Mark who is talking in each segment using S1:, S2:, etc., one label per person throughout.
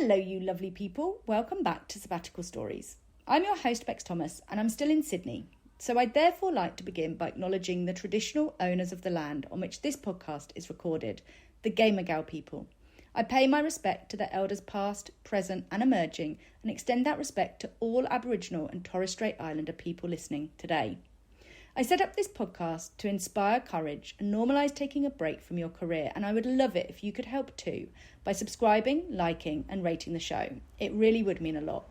S1: Hello, you lovely people. Welcome back to Sabbatical Stories. I'm your host, Bex Thomas, and I'm still in Sydney. So I'd therefore like to begin by acknowledging the traditional owners of the land on which this podcast is recorded, the Gamergal people. I pay my respect to their elders past, present and emerging, and extend that respect to all Aboriginal and Torres Strait Islander people listening today. I set up this podcast to inspire courage and normalise taking a break from your career, and I would love it if you could help too by subscribing, liking and rating the show. It really would mean a lot.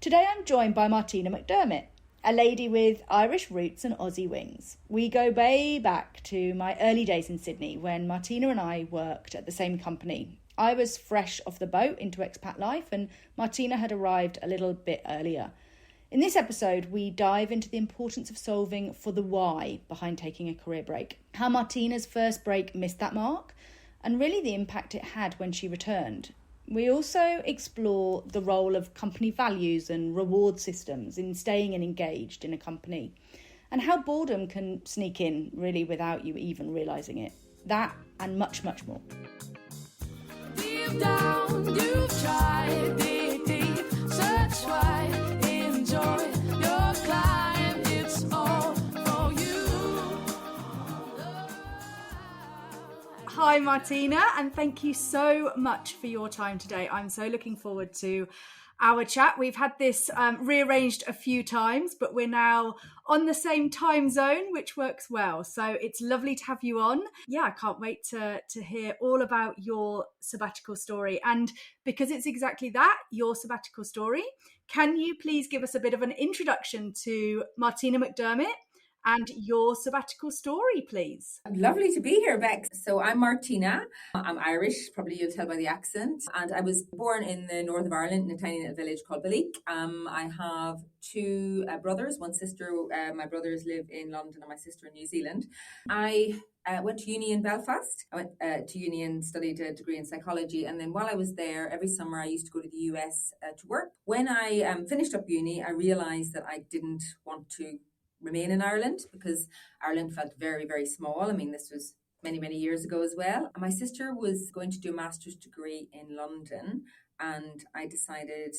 S1: Today I'm joined by Martina McDermott, a lady with Irish roots and Aussie wings. We go way back to my early days in Sydney when Martina and I worked at the same company. I was fresh off the boat into expat life and Martina had arrived a little bit earlier. In this episode, we dive into the importance of solving for the why behind taking a career break, how Martina's first break missed that mark, and really the impact it had when she returned. We also explore the role of company values and reward systems in staying engaged in a company, and how boredom can sneak in really without you even realising it. That and much, much more. Deep down, you've tried, dig deep, search wide. Enjoy your climb, it's all for you. Hi Martina, and thank you so much for your time today. I'm so looking forward to our chat. We've had this rearranged a few times, but we're now on the same time zone, which works well. So it's lovely to have you on. Yeah, I can't wait to hear all about your sabbatical story. And because it's exactly that, your sabbatical story, can you please give us a bit of an introduction to Martina McDermott and your sabbatical story, please?
S2: Lovely to be here, Bex. So I'm Martina. I'm Irish, probably you'll tell by the accent. And I was born in the north of Ireland in a tiny little village called Balleek. I have two brothers, one sister. My brothers live in London and my sister in New Zealand. I went to uni in Belfast. I went to uni and studied a degree in psychology. And then while I was there, every summer I used to go to the US to work. When I finished up uni, I realised that I didn't want to remain in Ireland because Ireland felt very, very small. I mean, this was many, many years ago as well. And my sister was going to do a master's degree in London. And I decided,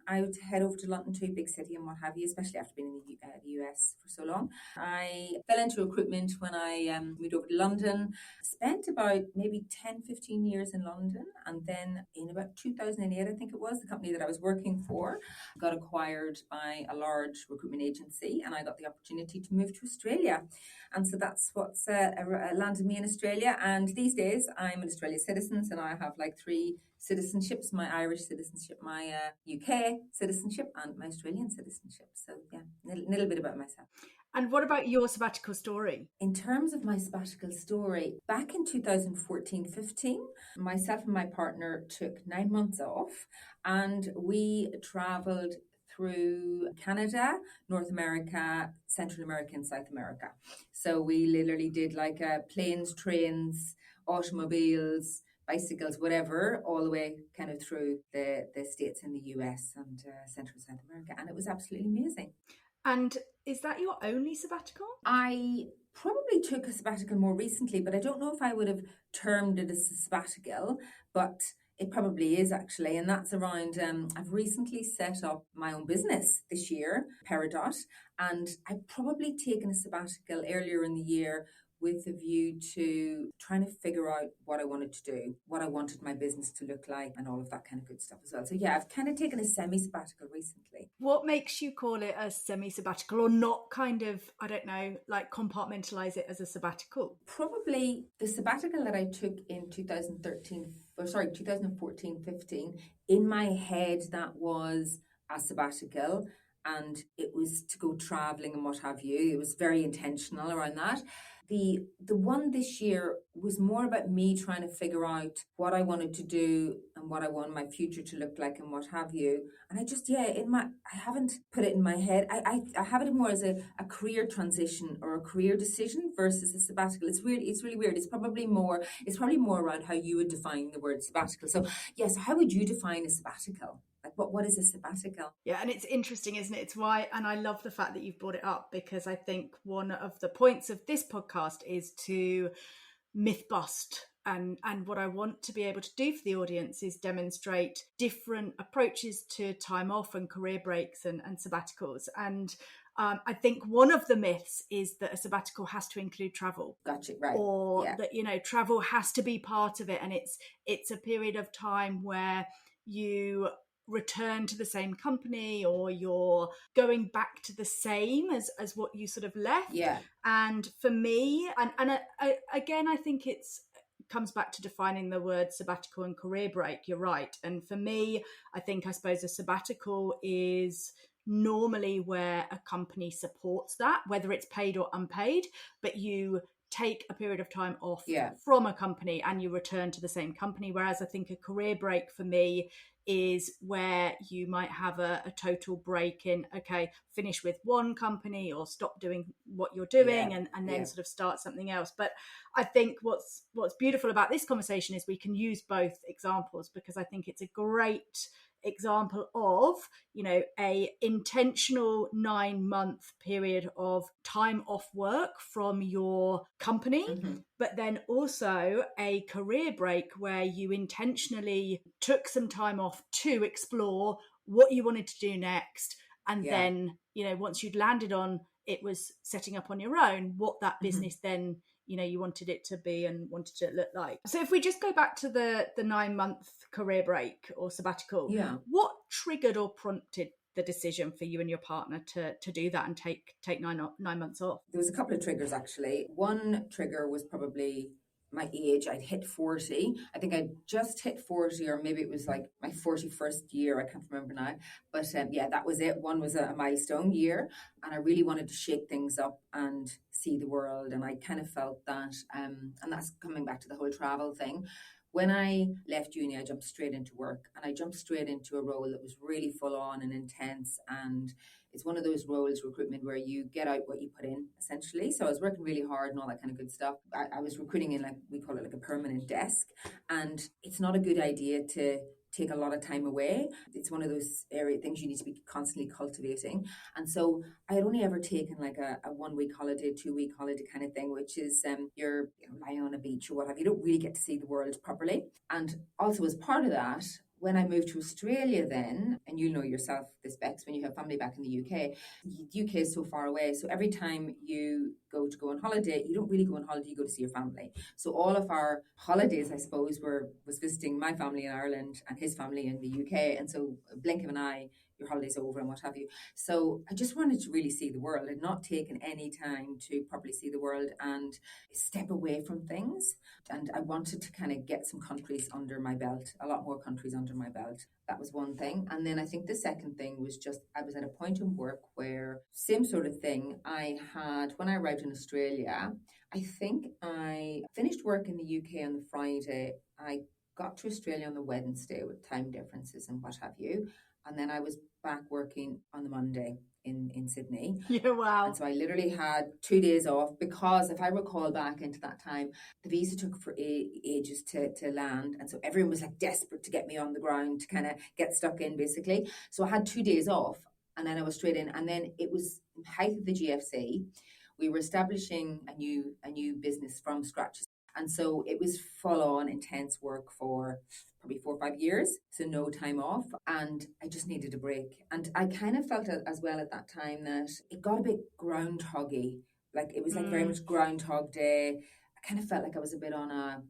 S2: I would head over to London, to a big city and what have you, especially after being in the US for so long. I fell into recruitment when I moved over to London, spent about maybe 10, 15 years in London. And then in about 2008, I think it was, the company that I was working for got acquired by a large recruitment agency and I got the opportunity to move to Australia. And so that's what's landed me in Australia. And these days I'm an Australian citizen and I have like three citizenships, my Irish citizenship, my UK citizenship and my Australian citizenship. So yeah, a little bit about myself.
S1: And what about your sabbatical story?
S2: In terms of my sabbatical story, back in 2014-15, myself and my partner took 9 months off and we travelled through Canada, North America, Central America and South America. So we literally did like planes, trains, automobiles, bicycles, whatever, all the way kind of through the states in the US and Central South America. And it was absolutely amazing.
S1: And is that your only sabbatical?
S2: I probably took a sabbatical more recently, but I don't know if I would have termed it a sabbatical, but it probably is actually. And that's around, I've recently set up my own business this year, Peridot, and I've probably taken a sabbatical earlier in the year with a view to trying to figure out what I wanted to do, what I wanted my business to look like and all of that kind of good stuff as well. So yeah, I've kind of taken a semi-sabbatical recently.
S1: What makes you call it a semi-sabbatical or not kind of, I don't know, like compartmentalize it as a sabbatical?
S2: Probably the sabbatical that I took in 2014-15, in my head that was a sabbatical and it was to go traveling and what have you. It was very intentional around that. The one this year was more about me trying to figure out what I wanted to do and what I want my future to look like and what have you. And I just, I haven't put it in my head. I have it more as a career transition or a career decision versus a sabbatical. It's really weird. It's probably more around how you would define the word sabbatical. So yes, how would you define a sabbatical? Like what is a sabbatical?
S1: Yeah, and it's interesting, isn't it? It's why, and I love the fact that you've brought it up because I think one of the points of this podcast is to myth bust and what I want to be able to do for the audience is demonstrate different approaches to time off and career breaks and sabbaticals. And I think one of the myths is that a sabbatical has to include travel.
S2: Gotcha, right.
S1: Or that, travel has to be part of it. And it's a period of time where you return to the same company, or you're going back to the same as what you sort of left.
S2: Yeah.
S1: And for me, and again, I think it's comes back to defining the word sabbatical and career break. You're right. And for me, I suppose a sabbatical is normally where a company supports that, whether it's paid or unpaid, but you take a period of time off from a company and you return to the same company. Whereas I think a career break for me is where you might have a total break in, okay, finish with one company or stop doing what you're doing and then sort of start something else. But I think what's beautiful about this conversation is we can use both examples, because I think it's a great example of, a intentional 9-month period of time off work from your company, but then also a career break where you intentionally took some time off to explore what you wanted to do next. And then, once you'd landed on it was setting up on your own, what that business then, you wanted it to be and wanted it to look like. So if we just go back to the 9-month career break or sabbatical, what triggered or prompted the decision for you and your partner to do that and take 9 months off?
S2: There was a couple of triggers, actually. One trigger was probably my age. I'd hit 40. I think I just hit 40, or maybe it was like my 41st year. I can't remember now. But that was it. One was a milestone year, and I really wanted to shake things up and see the world. And I kind of felt that, and that's coming back to the whole travel thing. When I left uni, I jumped straight into work, and I jumped straight into a role that was really full on and intense. And it's one of those roles, recruitment, where you get out what you put in, essentially. So I was working really hard and all that kind of good stuff. I was recruiting in, like, we call it like a permanent desk. And it's not a good idea to take a lot of time away. It's one of those things you need to be constantly cultivating. And so I had only ever taken like a 1-week holiday, 2-week holiday kind of thing, which is you're lying on a beach or what have you. You don't really get to see the world properly. And also as part of that, when I moved to Australia then, and you know yourself this, Bex, when you have family back in the UK is so far away. So every time you go on holiday, you don't really go on holiday, you go to see your family. So all of our holidays, I suppose, was visiting my family in Ireland and his family in the UK. And so blink of an eye, your holiday's over and what have you. So I just wanted to really see the world and not taken any time to properly see the world and step away from things. And I wanted to kind of get some countries under my belt, a lot more countries under my belt. That was one thing. And then I think the second thing was just, I was at a point in work where, same sort of thing, when I arrived in Australia, I think I finished work in the UK on the Friday. I got to Australia on the Wednesday with time differences and what have you. And then I was back working on the Monday in Sydney.
S1: Yeah, wow.
S2: And so I literally had 2 days off, because if I recall back into that time, the visa took for ages to land. And so everyone was like desperate to get me on the ground to kind of get stuck in, basically. So I had 2 days off, and then I was straight in. And then it was height of the GFC. We were establishing a new business from scratch. And so it was full on intense work for probably 4 or 5 years. So no time off. And I just needed a break. And I kind of felt as well at that time that it got a bit groundhoggy. Like it was like very much Groundhog Day. I kind of felt like I was a bit on a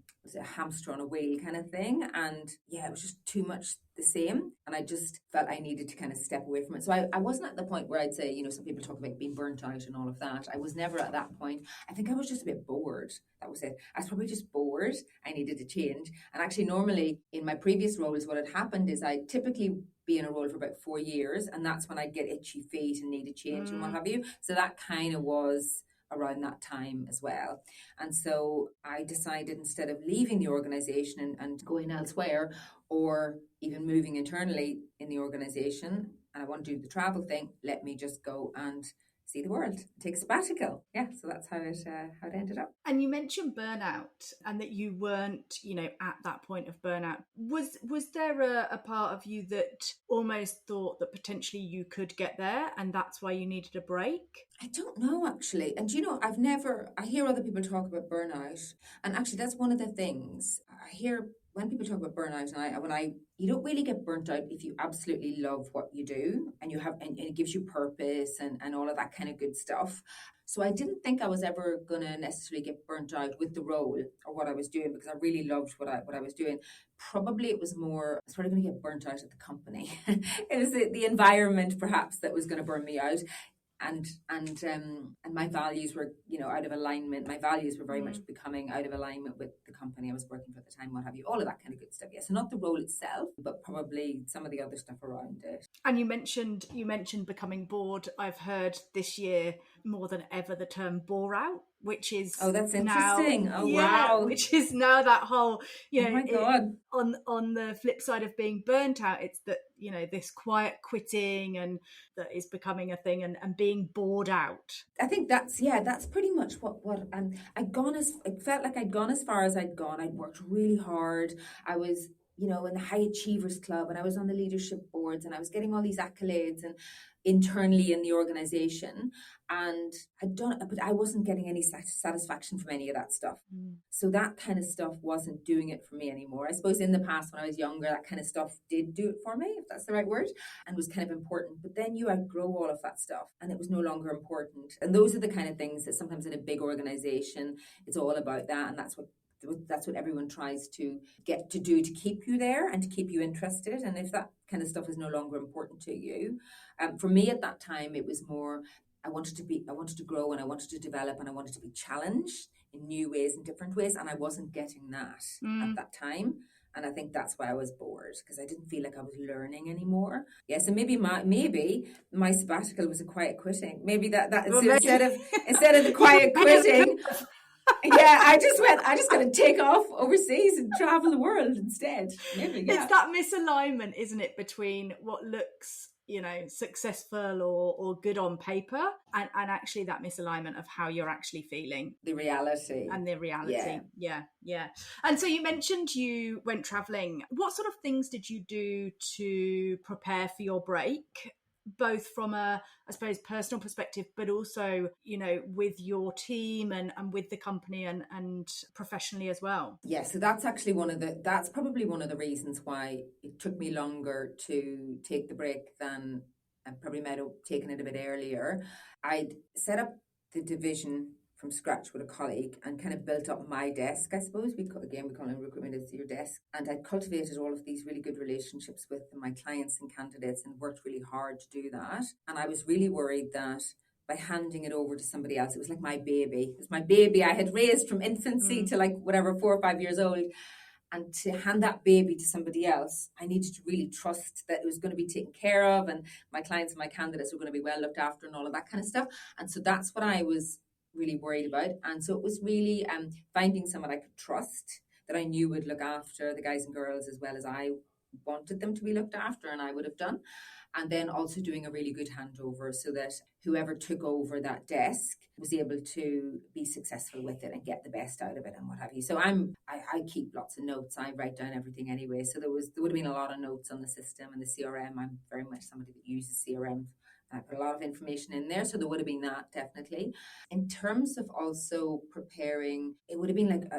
S2: hamster on a wheel kind of thing. And yeah, it was just too much the same. And I just felt I needed to kind of step away from it. So I wasn't at the point where I'd say, some people talk about being burnt out and all of that. I was never at that point. I think I was just a bit bored. That was it. I was probably just bored. I needed to change. And actually, normally in my previous roles, what had happened is I typically be in a role for about 4 years. And that's when I get itchy feet and need a change and what have you. So that kind of was around that time as well. And so I decided, instead of leaving the organization and going elsewhere, or even moving internally in the organization, and I want to do the travel thing, let me just go and see the world, take a sabbatical. Yeah, so that's how it ended up.
S1: And you mentioned burnout and that you weren't, at that point of burnout. Was there a part of you that almost thought that potentially you could get there and that's why you needed a break?
S2: I don't know, actually. And I hear other people talk about burnout. And actually, that's one of the things I hear when people talk about burnout. And you don't really get burnt out if you absolutely love what you do and and it gives you purpose and all of that kind of good stuff. So I didn't think I was ever going to necessarily get burnt out with the role or what I was doing, because I really loved what I was doing. Probably it was more, I was probably going to get burnt out at the company. It was the environment perhaps that was going to burn me out. And my values were, out of alignment. My values were very much becoming out of alignment with the company I was working for at the time, what have you, all of that kind of good stuff. Yeah, so not the role itself, but probably some of the other stuff around it.
S1: And you mentioned becoming bored. I've heard this year more than ever the term bore out, which is
S2: that's
S1: now,
S2: interesting. Wow.
S1: Which is now that whole,
S2: oh my God.
S1: On the flip side of being burnt out, it's that, this quiet quitting and that is becoming a thing, and being bored out.
S2: I think that's pretty much what it felt like I'd gone as far as I'd gone. I'd worked really hard. I was, in the High Achievers Club, and I was on the leadership boards, and I was getting all these accolades and internally in the organization, and I'd done it, but I wasn't getting any satisfaction from any of that stuff. So that kind of stuff wasn't doing it for me anymore. I suppose in the past when I was younger, that kind of stuff did do it for me, if that's the right word, and was kind of important. But then you outgrow all of that stuff and it was no longer important. And those are the kind of things that sometimes in a big organization, it's all about that. And that's what everyone tries to get to do to keep you there and to keep you interested. And if that kind of stuff is no longer important to you, for me at that time, it was more, I wanted to grow and I wanted to develop and I wanted to be challenged in new ways and different ways. And I wasn't getting that at that time. And I think that's why I was bored, because I didn't feel like I was learning anymore. Yeah, so maybe my sabbatical was a quiet quitting. Maybe instead of the quiet quitting. Yeah, I just got to take off overseas and travel the world instead. Maybe, yeah.
S1: It's that misalignment, isn't it, between what looks, successful or good on paper and actually that misalignment of how you're actually feeling.
S2: The reality.
S1: Yeah. And so you mentioned you went traveling. What sort of things did you do to prepare for your break? Both from a, I suppose, personal perspective, but also, with your team and with the company and professionally as well.
S2: Yeah, so that's actually that's probably one of the reasons why it took me longer to take the break than I probably might have taken it a bit earlier. I'd set up the division from scratch with a colleague and kind of built up my desk, I suppose. We call it recruitment as your desk. And I cultivated all of these really good relationships with my clients and candidates and worked really hard to do that. And I was really worried that by handing it over to somebody else, it was like my baby. It was my baby I had raised from infancy to 4 or 5 years old. And to hand that baby to somebody else, I needed to really trust that it was going to be taken care of and my clients and my candidates were going to be well looked after and all of that kind of stuff. And so that's what I was really worried about. And so it was really finding someone I could trust, that I knew would look after the guys and girls as well as I wanted them to be looked after and I would have done. And then also doing a really good handover so that whoever took over that desk was able to be successful with it and get the best out of it and what have you. So I keep lots of notes. I write down everything anyway. So there would have been a lot of notes on the system and the CRM. I'm very much somebody that uses CRM. I put a lot of information in there, so there would have been that, definitely. In terms of also preparing, it would have been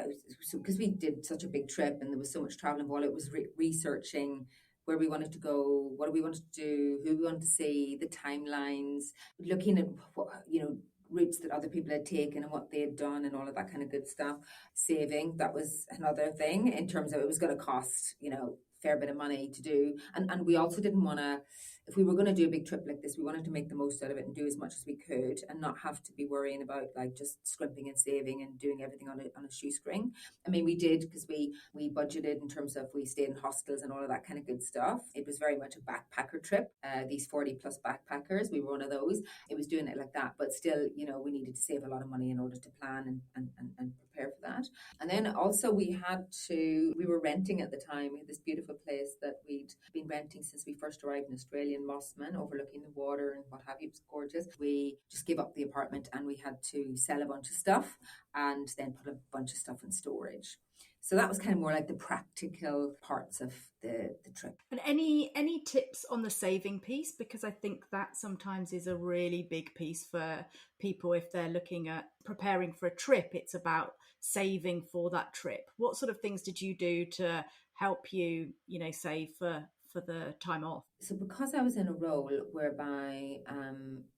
S2: because we did such a big trip and there was so much travel involved, it was researching where we wanted to go, what we wanted to do, who we wanted to see, the timelines, looking at routes that other people had taken and what they had done and all of that kind of good stuff. Saving, that was another thing in terms of it was going to cost, fair bit of money to do. And we also didn't want to, if we were going to do a big trip like this, we wanted to make the most out of it and do as much as we could and not have to be worrying about just scrimping and saving and doing everything on a shoestring. I mean, we did because we budgeted in terms of we stayed in hostels and all of that kind of good stuff. It was very much a backpacker trip. These 40 plus backpackers, we were one of those. It was doing it like that, but still, we needed to save a lot of money in order to plan and prepare for that. And then also we were renting at the time. We had this beautiful place that we'd been renting since we first arrived in Australia. property in Mossman overlooking the water and what have you. It was gorgeous. We just gave up the apartment and we had to sell a bunch of stuff and then put a bunch of stuff in storage. So that was kind of more like the practical parts of the trip.
S1: And any tips on the saving piece? Because I think that sometimes is a really big piece for people if they're looking at preparing for a trip. It's about saving for that trip. What sort of things did you do to help you, save for the time off?
S2: So because I was in a role whereby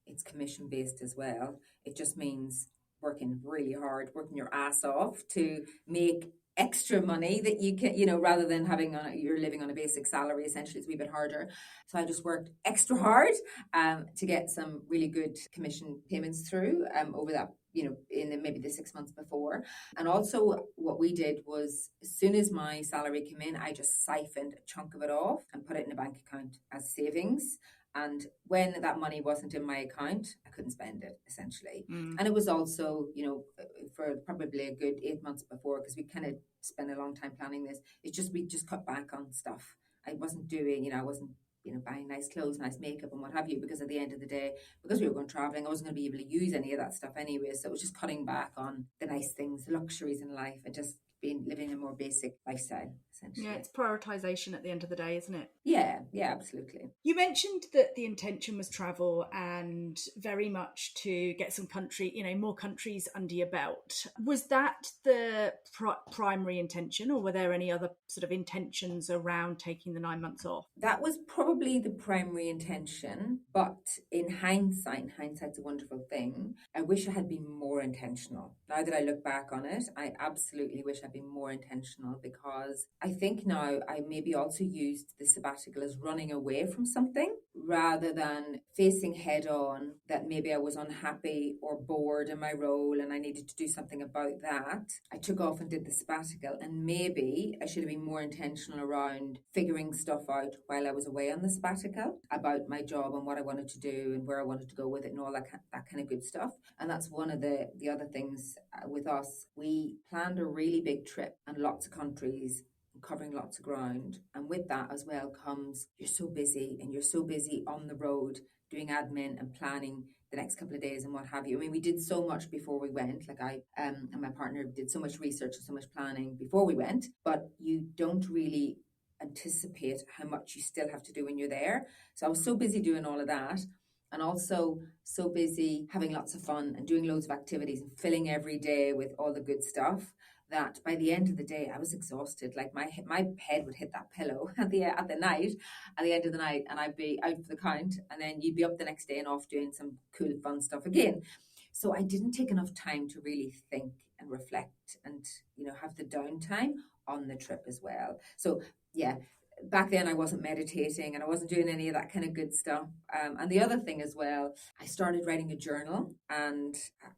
S2: it's commission based as well, it just means working really hard, working your ass off to make extra money that you can, rather than you're living on a basic salary. Essentially, it's a wee bit harder. So I just worked extra hard to get some really good commission payments through over that, in maybe the 6 months before. And also what we did was, as soon as my salary came in, I just siphoned a chunk of it off and put it in a bank account as savings. And when that money wasn't in my account, I couldn't spend it, essentially. And it was also, for probably a good 8 months before, because we kind of spent a long time planning this, we just cut back on stuff. I wasn't doing, buying nice clothes, nice makeup and what have you, because at the end of the day, because we were going traveling, I wasn't going to be able to use any of that stuff anyway. So it was just cutting back on the nice things, the luxuries in life, and just living a more basic lifestyle, essentially.
S1: Yeah, it's prioritization at the end of the day, isn't it?
S2: Yeah, absolutely.
S1: You mentioned that the intention was travel and very much to get some more countries under your belt. Was that the primary intention, or were there any other sort of intentions around taking the 9 months off?
S2: That was probably the primary intention, but in hindsight's a wonderful thing. I wish I had been more intentional. Now that I look back on it, I absolutely wish I'd been more intentional, because I think now I maybe also used the sabbatical as running away from something rather than facing head on that maybe I was unhappy or bored in my role and I needed to do something about that. I took off and did the sabbatical, and maybe I should have been more intentional around figuring stuff out while I was away on the sabbatical about my job and what I wanted to do and where I wanted to go with it and all that kind of good stuff. And that's one of the other things with us. We planned a really big trip and lots of countries, covering lots of ground. And with that as well comes, you're so busy on the road doing admin and planning the next couple of days and what have you. I mean, we did so much before we went. Like I and my partner did so much research and so much planning before we went, but you don't really anticipate how much you still have to do when you're there. So I was so busy doing all of that, and also so busy having lots of fun and doing loads of activities and filling every day with all the good stuff, that by the end of the day I was exhausted. Like my head would hit that pillow at the end of the night, and I'd be out for the count, and then you'd be up the next day and off doing some cool fun stuff again. So I didn't take enough time to really think and reflect and have the downtime on the trip as well. So yeah, back then I wasn't meditating and I wasn't doing any of that kind of good stuff. And the other thing as well, I started writing a journal, and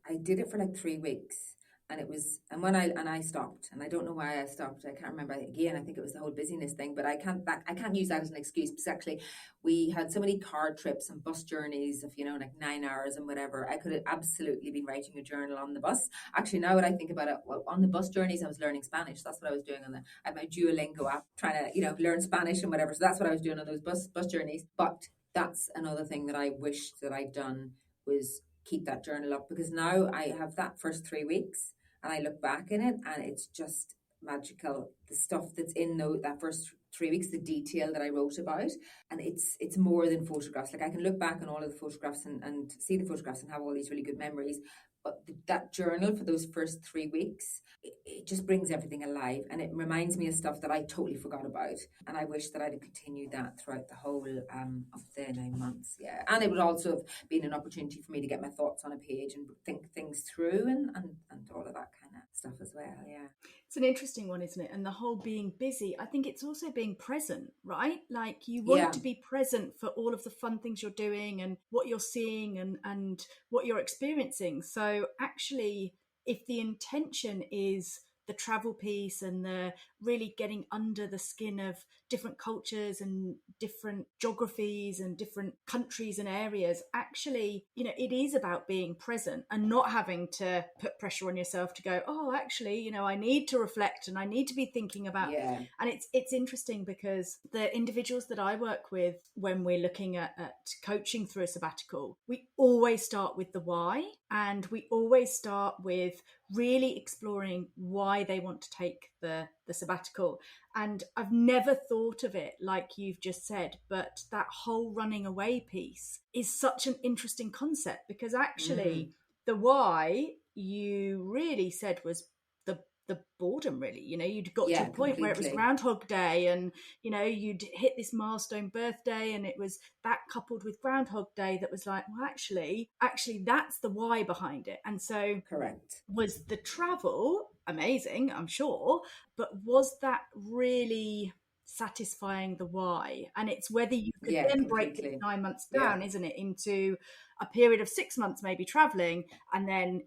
S2: I did it for like 3 weeks. And I stopped, and I don't know why I stopped. I can't remember. Again, I think it was the whole busyness thing, but I can't use that as an excuse, because actually we had so many car trips and bus journeys of, like 9 hours and whatever. I could have absolutely been writing a journal on the bus. Actually, now when I think about it, well, on the bus journeys, I was learning Spanish. That's what I was doing I had my Duolingo app trying to, learn Spanish and whatever. So that's what I was doing on those bus journeys. But that's another thing that I wish that I'd done, was keep that journal up, because now I have that first 3 weeks and I look back in it and it's just magical. The stuff that's in that first 3 weeks, the detail that I wrote about, and it's more than photographs. Like I can look back on all of the photographs and see the photographs and have all these really good memories. But that journal for those first 3 weeks, it just brings everything alive, and it reminds me of stuff that I totally forgot about. And I wish that I'd continued that throughout the whole of the 9 months. Yeah, and it would also have been an opportunity for me to get my thoughts on a page and think things through and all of that kind of stuff as well. Yeah,
S1: it's an interesting one, isn't it? And the whole being busy, I think it's also being present, right? Like you want to be present for all of the fun things you're doing and what you're seeing and what you're experiencing. So actually, if the intention is the travel piece and the really getting under the skin of different cultures and different geographies and different countries and areas, actually, it is about being present and not having to put pressure on yourself to go, oh, actually, I need to reflect and I need to be thinking about.
S2: Yeah.
S1: And it's interesting because the individuals that I work with, when we're looking at coaching through a sabbatical, we always start with the why, and we always start with really exploring why they want to take the sabbatical. And I've never thought of it like you've just said, but that whole running away piece is such an interesting concept, because actually the why you really said was the boredom, really. You'd got to a point where it was Groundhog Day, and you'd hit this milestone birthday, and it was that coupled with Groundhog Day that was like, well, actually that's the why behind it. And so
S2: correct,
S1: was the travel amazing, I'm sure, but was that really satisfying the why? And it's whether you could then break it 9 months down, isn't it, into a period of 6 months maybe traveling, and then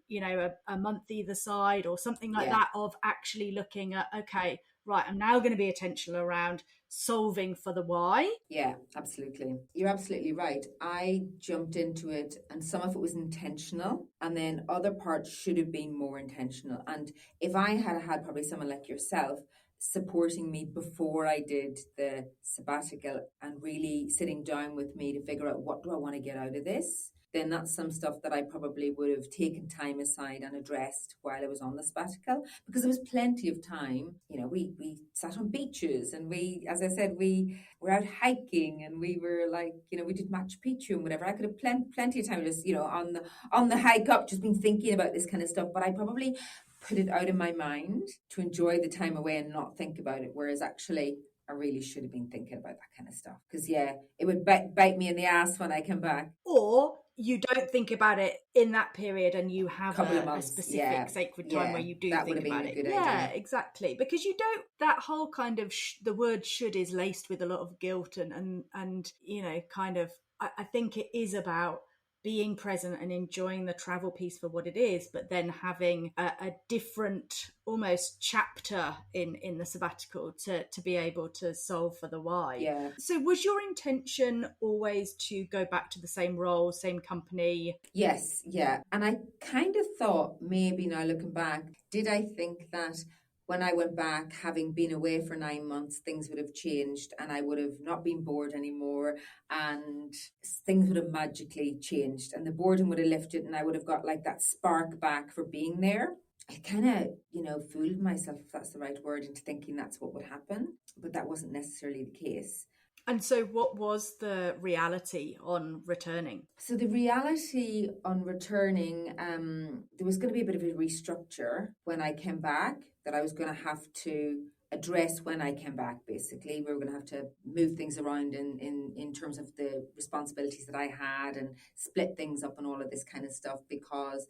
S1: a month either side or something like that, of actually looking at, okay, right, I'm now going to be intentional around solving for the why.
S2: Yeah, absolutely. You're absolutely right. I jumped into it and some of it was intentional, and then other parts should have been more intentional. And if I had probably someone like yourself supporting me before I did the sabbatical and really sitting down with me to figure out, what do I want to get out of this? Then that's some stuff that I probably would have taken time aside and addressed while I was on the sabbatical, because there was plenty of time. We sat on beaches, and as I said, we were out hiking, and we were like, we did Machu Picchu and whatever. I could have plenty of time just, on the hike up, just been thinking about this kind of stuff. But I probably put it out of my mind to enjoy the time away and not think about it. Whereas actually, I really should have been thinking about that kind of stuff, because it would bite me in the ass when I come back.
S1: Or you don't think about it in that period, and you have a specific sacred time where you do think about it.
S2: Idea.
S1: Exactly. Because you don't, that whole kind of, the word should is laced with a lot of guilt and kind of, I think it is about being present and enjoying the travel piece for what it is, but then having a different almost chapter in the sabbatical to be able to solve for the why.
S2: Yeah.
S1: So was your intention always to go back to the same role, same company?
S2: Yes, yeah. And I kind of thought, maybe now looking back, did I think that when I went back, having been away for 9 months, things would have changed and I would have not been bored anymore, and things would have magically changed and the boredom would have lifted and I would have got like that spark back for being there. I kind of, fooled myself, if that's the right word, into thinking that's what would happen, but that wasn't necessarily the case.
S1: And so what was the reality on returning?
S2: So the reality on returning, there was going to be a bit of a restructure when I came back that I was going to have to address when I came back, basically. We were going to have to move things around in terms of the responsibilities that I had and split things up and all of this kind of stuff, because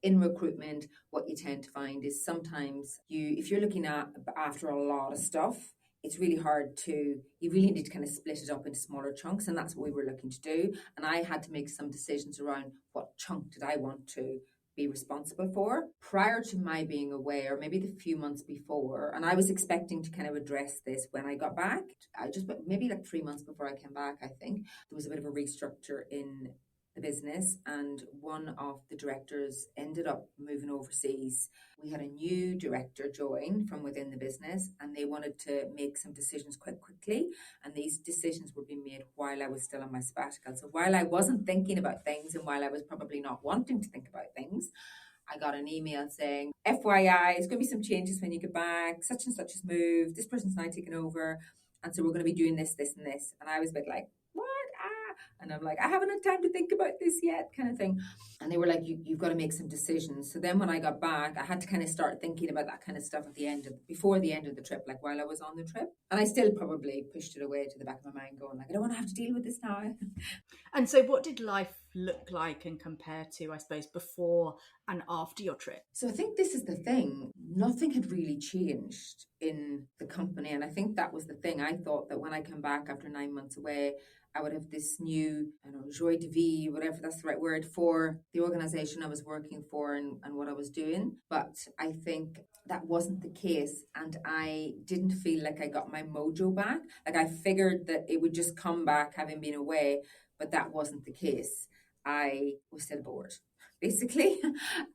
S2: in recruitment, what you tend to find is sometimes if you're looking after a lot of stuff, it's really hard you really need to kind of split it up into smaller chunks. And that's what we were looking to do. And I had to make some decisions around what chunk did I want to be responsible for prior to my being away, or maybe the few months before. And I was expecting to kind of address this when I got back. Maybe like 3 months before I came back, I think there was a bit of a restructure in the business, and one of the directors ended up moving overseas. We had a new director join from within the business, and they wanted to make some decisions quite quickly, and these decisions were being made while I was still on my sabbatical. So while I wasn't thinking about things, and while I was probably not wanting to think about things, I got an email saying, FYI, there's going to be some changes when you get back, such and such has moved, this person's now taken over, and so we're going to be doing this, this, and this. And I was a bit like, what? And I'm like, I haven't had time to think about this yet, kind of thing. And they were like, you've got to make some decisions. So then when I got back, I had to kind of start thinking about that kind of stuff before the end of the trip, like while I was on the trip. And I still probably pushed it away to the back of my mind, going like, I don't want to have to deal with this now.
S1: And so what did life look like and compare to, I suppose, before and after your trip?
S2: So I think this is the thing. Nothing had really changed in the company. And I think that was the thing. I thought that when I came back after 9 months away, I would have this new, I don't know, joie de vivre, whatever that's the right word, for the organization I was working for and what I was doing. But I think that wasn't the case. And I didn't feel like I got my mojo back. Like I figured that it would just come back having been away, but that wasn't the case. I was still bored, basically.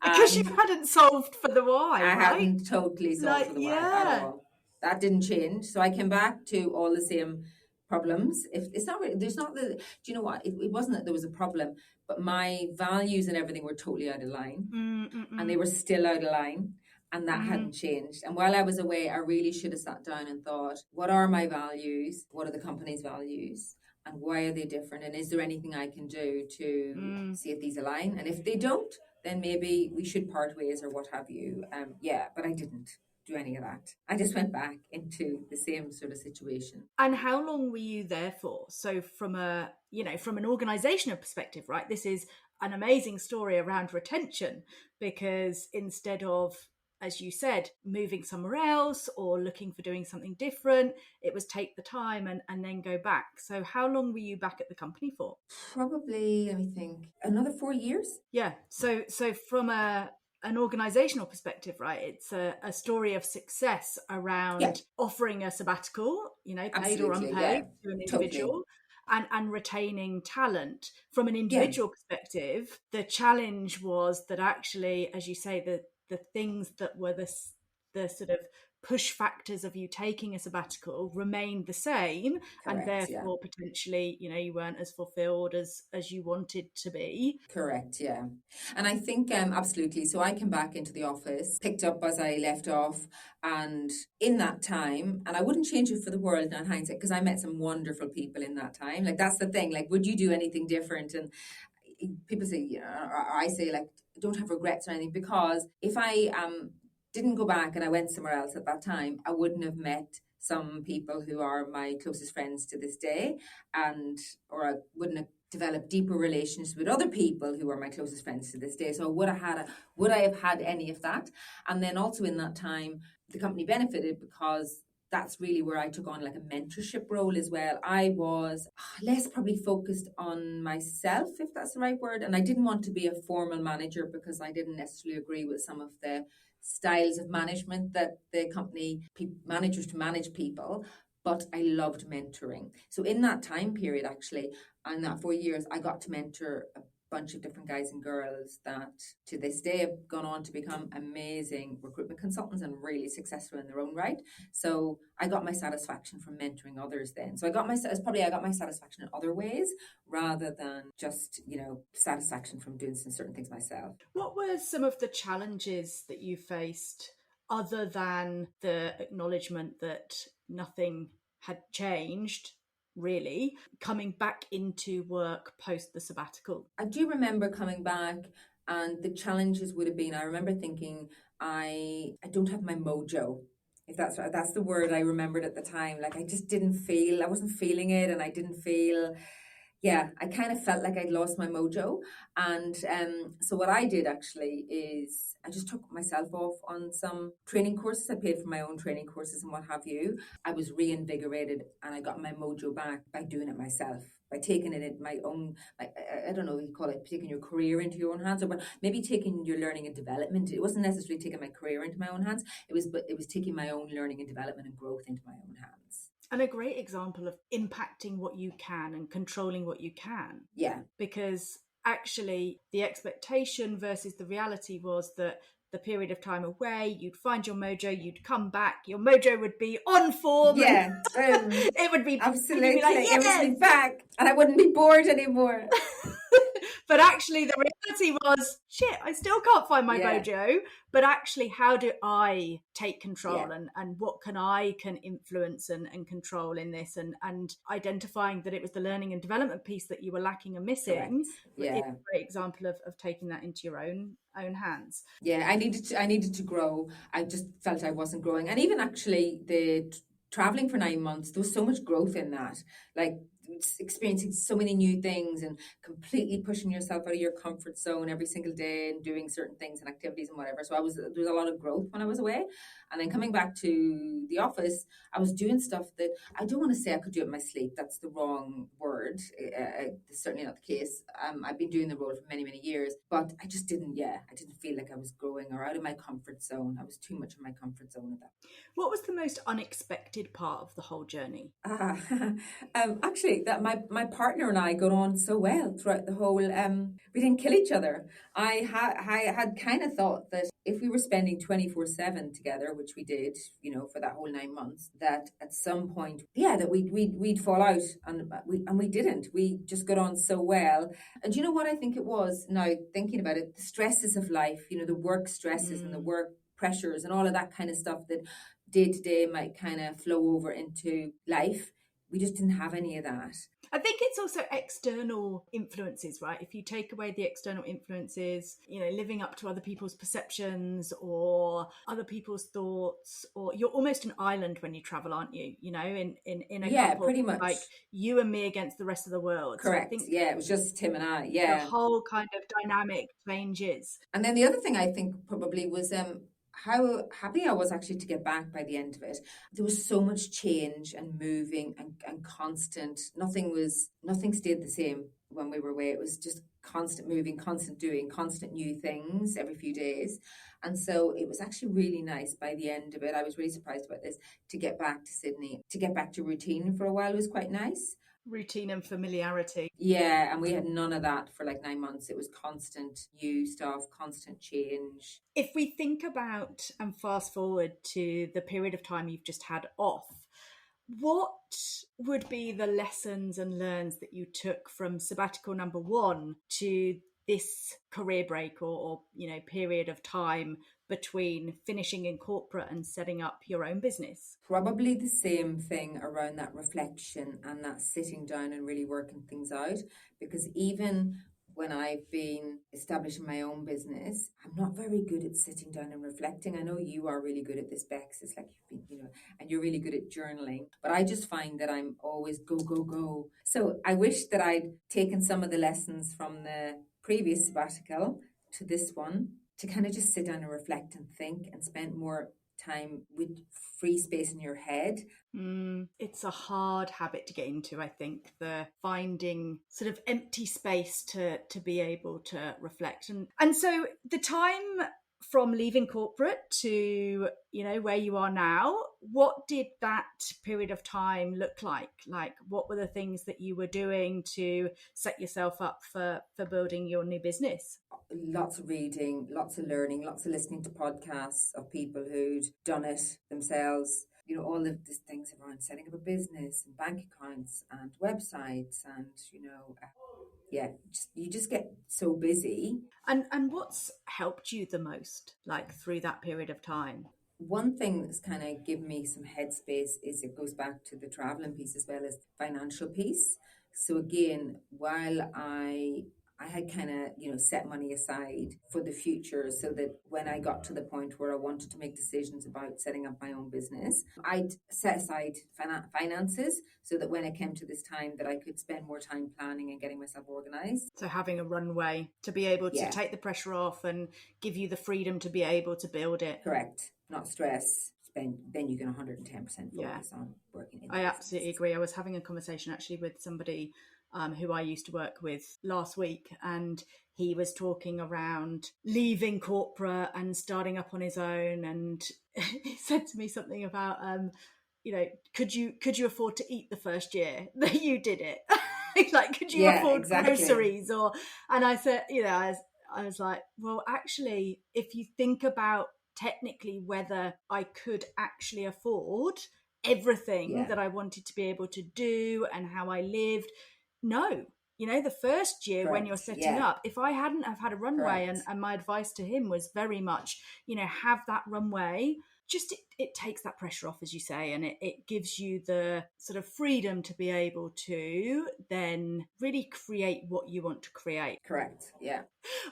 S1: Because you hadn't solved for the why,
S2: I
S1: right?
S2: hadn't totally solved for the why at all. That didn't change. So I came back to all the same problems. If it's not really, there's not the, do you know what? It wasn't that there was a problem, but my values and everything were totally out of line. And they were still out of line. And that hadn't changed. And while I was away, I really should have sat down and thought, what are my values? What are the company's values? And why are they different? And is there anything I can do to see if these align? And if they don't, then maybe we should part ways or what have you. But I didn't do any of that. I just went back into the same sort of situation.
S1: And how long were you there for? So from an organizational perspective, right, this is an amazing story around retention, because instead of, as you said, moving somewhere else or looking for doing something different, it was take the time and then go back. So how long were you back at the company for?
S2: Probably, let me think, another 4 years.
S1: Yeah. So from an organizational perspective, right, it's a story of success around offering a sabbatical, paid or unpaid, to an individual. Totally. And retaining talent. From an individual perspective, the challenge was that actually, as you say, the things that were the sort of push factors of you taking a sabbatical remained the same. Correct, and therefore potentially, you weren't as fulfilled as you wanted to be.
S2: Correct, yeah. And I think absolutely. So I came back into the office, picked up as I left off, and in that time, and I wouldn't change it for the world in hindsight, because I met some wonderful people in that time. Like, that's the thing. Like, would you do anything different? And people say, I say, like, don't have regrets or anything, because if I didn't go back and I went somewhere else at that time, I wouldn't have met some people who are my closest friends to this day, or I wouldn't have developed deeper relations with other people who are my closest friends to this day. So would I have had any of that? And then also in that time, the company benefited, because that's really where I took on like a mentorship role as well. I was less probably focused on myself, if that's the right word. And I didn't want to be a formal manager, because I didn't necessarily agree with some of the styles of management that the company managers to manage people. But I loved mentoring. So in that time period, actually, in that 4 years, I got to mentor a bunch of different guys and girls that to this day have gone on to become amazing recruitment consultants and really successful in their own right. So I got my satisfaction from mentoring others then. So I got my satisfaction in other ways, rather than just, satisfaction from doing some certain things myself.
S1: What were some of the challenges that you faced, other than the acknowledgement that nothing had changed, really, coming back into work post the sabbatical?
S2: I do remember coming back, and the challenges would have been, I remember thinking, I don't have my mojo. If that's right, that's the word I remembered at the time. Like, I wasn't feeling it, and I didn't feel, I kind of felt like I'd lost my mojo. And so what I did actually is I just took myself off on some training courses. I paid for my own training courses and what have you. I was reinvigorated, and I got my mojo back by doing it myself, by taking it in my own, I don't know what you call it, taking your career into your own hands, or maybe taking your learning and development. It wasn't necessarily taking my career into my own hands. It was taking my own learning and development and growth into my own hands.
S1: And a great example of impacting what you can and controlling what you can.
S2: Yeah.
S1: Because actually the expectation versus the reality was that the period of time away, you'd find your mojo, you'd come back, your mojo would be on form.
S2: Yeah.
S1: It would be
S2: absolutely
S1: be like,
S2: yes! It would be back, and I wouldn't be bored anymore.
S1: But actually the reality was, shit, I still can't find my mojo. But actually, how do I take control and what can I influence and control in this, and identifying that it was the learning and development piece that you were lacking and missing. It's a great example of taking that into your own hands.
S2: Yeah, I needed to grow. I just felt I wasn't growing. And even actually the traveling for 9 months, there was so much growth in that. Like, experiencing so many new things and completely pushing yourself out of your comfort zone every single day and doing certain things and activities and whatever. So there was a lot of growth when I was away. And then coming back to the office, I was doing stuff that I don't want to say I could do it in my sleep. That's the wrong word. It's certainly not the case. I've been doing the role for many, many years, but I just didn't feel like I was growing or out of my comfort zone. I was too much in my comfort zone at that.
S1: What was the most unexpected part of the whole journey?
S2: Actually, that my partner and I got on so well throughout the whole. We didn't kill each other. I had kind of thought that if we were spending 24/7 together, which we did, for that whole 9 months, that at some point, that we'd fall out, and we didn't. We just got on so well. And you know what I think it was? Now thinking about it, the stresses of life, the work stresses and the work pressures and all of that kind of stuff that day to day might kind of flow over into life. We just didn't have any of that.
S1: I think it's also external influences, right? If you take away the external influences, living up to other people's perceptions or other people's thoughts, or you're almost an island when you travel, aren't you? In a couple,
S2: pretty much
S1: like you and me against the rest of the world.
S2: Correct. So it was just Tim and I. Yeah,
S1: the whole kind of dynamic changes.
S2: And then the other thing I think probably was how happy I was actually to get back by the end of it. There was so much change and moving and constant. Nothing stayed the same when we were away. It was just constant moving, constant doing, constant new things every few days. And so it was actually really nice by the end of it. I was really surprised about this, to get back to Sydney, to get back to routine for a while was quite nice.
S1: Routine and familiarity.
S2: Yeah, and we had none of that for like 9 months. It was constant new stuff, constant change.
S1: If we think about and fast forward to the period of time you've just had off, what would be the lessons and learns that you took from sabbatical number 1 to this career break or period of time between finishing in corporate and setting up your own business?
S2: Probably the same thing around that reflection and that sitting down and really working things out. Because even when I've been establishing my own business, I'm not very good at sitting down and reflecting. I know you are really good at this, Bex. It's like you've been, and you're really good at journaling. But I just find that I'm always go, go, go. So I wish that I'd taken some of the lessons from the previous sabbatical to this one, to kind of just sit down and reflect and think and spend more time with free space in your head.
S1: It's a hard habit to get into, I think, the finding sort of empty space to be able to reflect. And so the time from leaving corporate to, where you are now, what did that period of time look like? Like, what were the things that you were doing to set yourself up for building your new business?
S2: Lots of reading, lots of learning, lots of listening to podcasts of people who'd done it themselves. All of these things around setting up a business and bank accounts and websites and, you just get so busy.
S1: And what's helped you the most, like, through that period of time?
S2: One thing that's kind of given me some headspace is it goes back to the traveling piece as well as financial piece. So again, while I had kind of, set money aside for the future so that when I got to the point where I wanted to make decisions about setting up my own business, I'd set aside finances so that when it came to this time that I could spend more time planning and getting myself organised.
S1: So having a runway to be able to take the pressure off and give you the freedom to be able to build it.
S2: Correct. Not stress. Then you can 110% focus on working.
S1: I absolutely agree. I was having a conversation actually with somebody who I used to work with last week, and he was talking around leaving corporate and starting up on his own, and he said to me something about could you afford to eat the first year that you did it? Like, could you afford groceries? And I said, I was like, well, actually, if you think about technically whether I could actually afford everything that I wanted to be able to do and how I lived, no. The first year when you're setting up, if I hadn't have had a runway, and my advice to him was very much, have that runway, just it takes that pressure off, as you say, and it gives you the sort of freedom to be able to then really create what you want to create.
S2: Correct, yeah.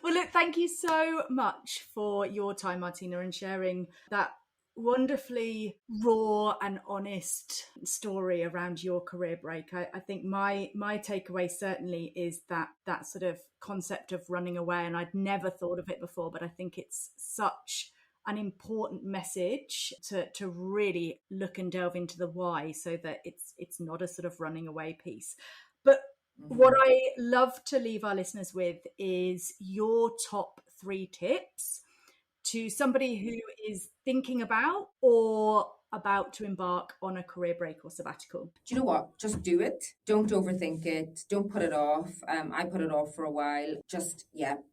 S1: Well, look, thank you so much for your time, Martina, and sharing that wonderfully raw and honest story around your career break. I think my takeaway certainly is that sort of concept of running away, and I'd never thought of it before, but I think it's such an important message to really look and delve into the why, so that it's not a sort of running away piece. But what I love to leave our listeners with is your top 3 tips to somebody who is thinking about or about to embark on a career break or sabbatical.
S2: Do you know what? Just do it. Don't overthink it. Don't put it off. I put it off for a while. Just,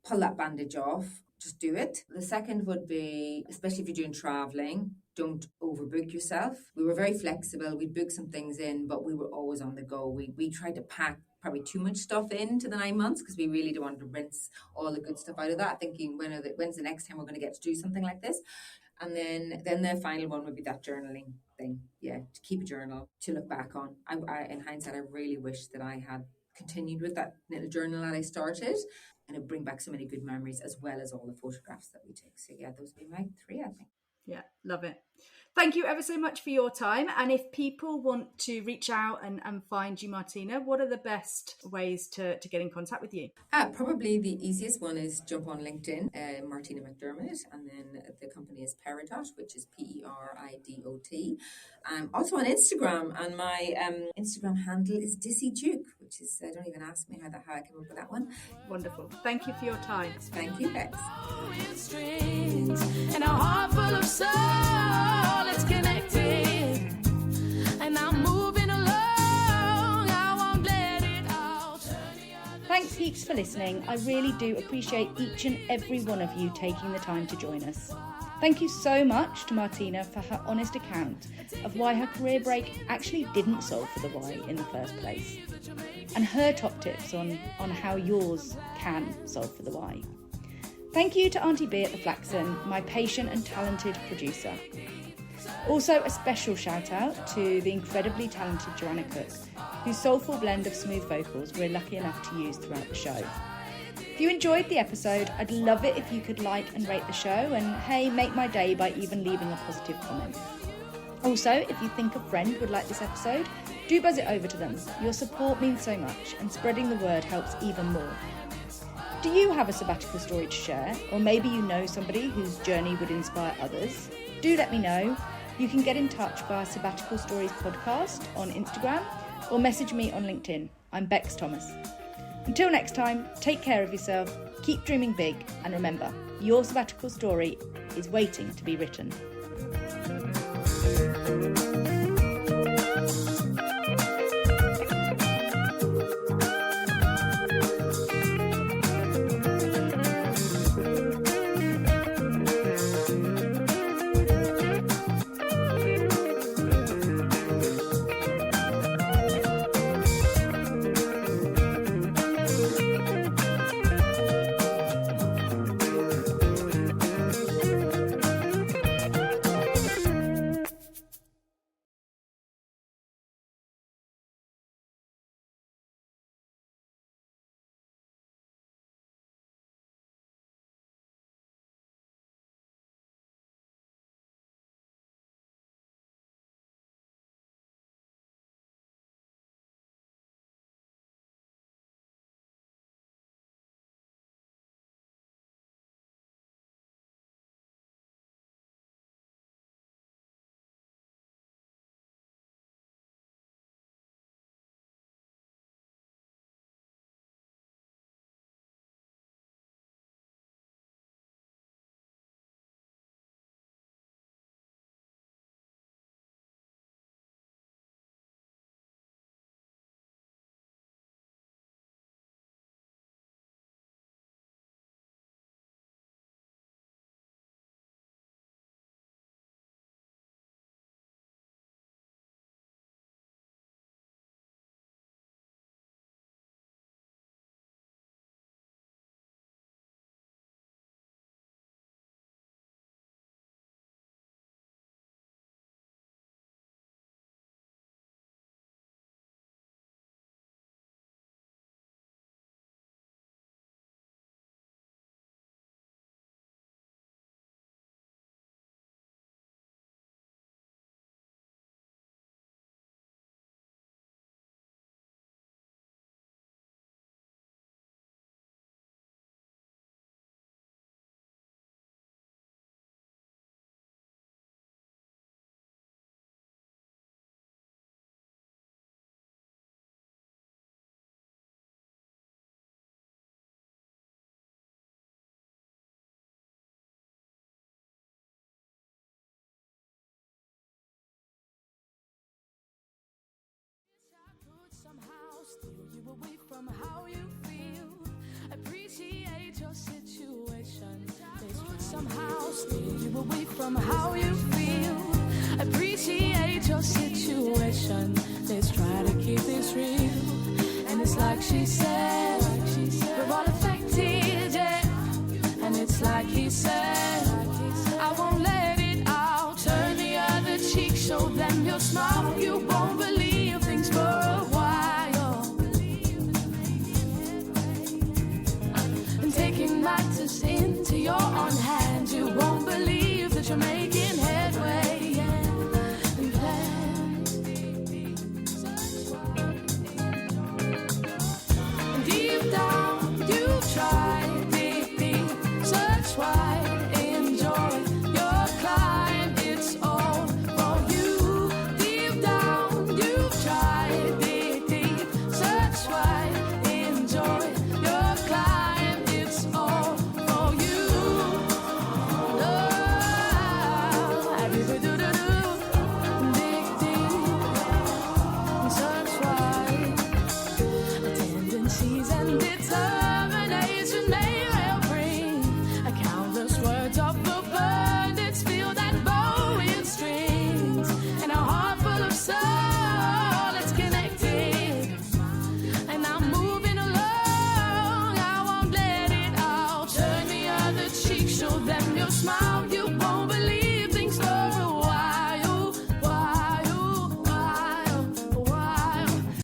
S2: pull that bandage off. Just do it. The second would be, especially if you're doing traveling, don't overbook yourself. We were very flexible. We'd book some things in, but we were always on the go. We tried to pack probably too much stuff into the 9 months because we really didn't want to rinse all the good stuff out of that, thinking when's the next time we're going to get to do something like this. And then the final one would be that journaling thing. Yeah, to keep a journal to look back on. I in hindsight, I really wish that I had continued with that little journal that I started, and it bring back so many good memories as well as all the photographs that we took. So yeah, those would be my 3, I think.
S1: Yeah, love it. Thank you ever so much for your time. And if people want to reach out and find you, Martina, what are the best ways to get in contact with you?
S2: Probably the easiest one is jump on LinkedIn, Martina McDermott, and then the company is Peridot, which is Peridot. Also on Instagram, and my Instagram handle is Dissy Duke, which is, don't even ask me how I came up with that one.
S1: Wonderful. Thank you for your time.
S2: Thank you, Bex.
S3: And a heart full of soul, it's connected, and I'm moving along, I won't let it all turn me on.
S1: Thanks heaps for listening. I really do appreciate each and every one of you taking the time to join us. Thank you so much to Martina for her honest account of why her career break actually didn't solve for the why in the first place, and her top tips on how yours can solve for the why. Thank you to Auntie B at the Flaxen, my patient and talented producer. Also a special shout out to the incredibly talented Joanna Cook, whose soulful blend of smooth vocals we're lucky enough to use throughout the show. If you enjoyed the episode, I'd love it if you could like and rate the show, and hey, make my day by even leaving a positive comment. Also, if you think a friend would like this episode, do buzz it over to them. Your support means so much, and spreading the word helps even more. Do you have a sabbatical story to share? Or maybe you know somebody whose journey would inspire others? Do let me know. You can get in touch via Sabbatical Stories Podcast on Instagram or message me on LinkedIn. I'm Bex Thomas. Until next time, take care of yourself, keep dreaming big, and remember, your sabbatical story is waiting to be written.
S3: somehow steer you away from how you feel. Appreciate your situation. Let's try to keep this real. And it's like she said, we're all affected, yeah. And it's like he said, I won't let it out. Turn the other cheek, show them your smile. You won't believe things for a while. And taking back to say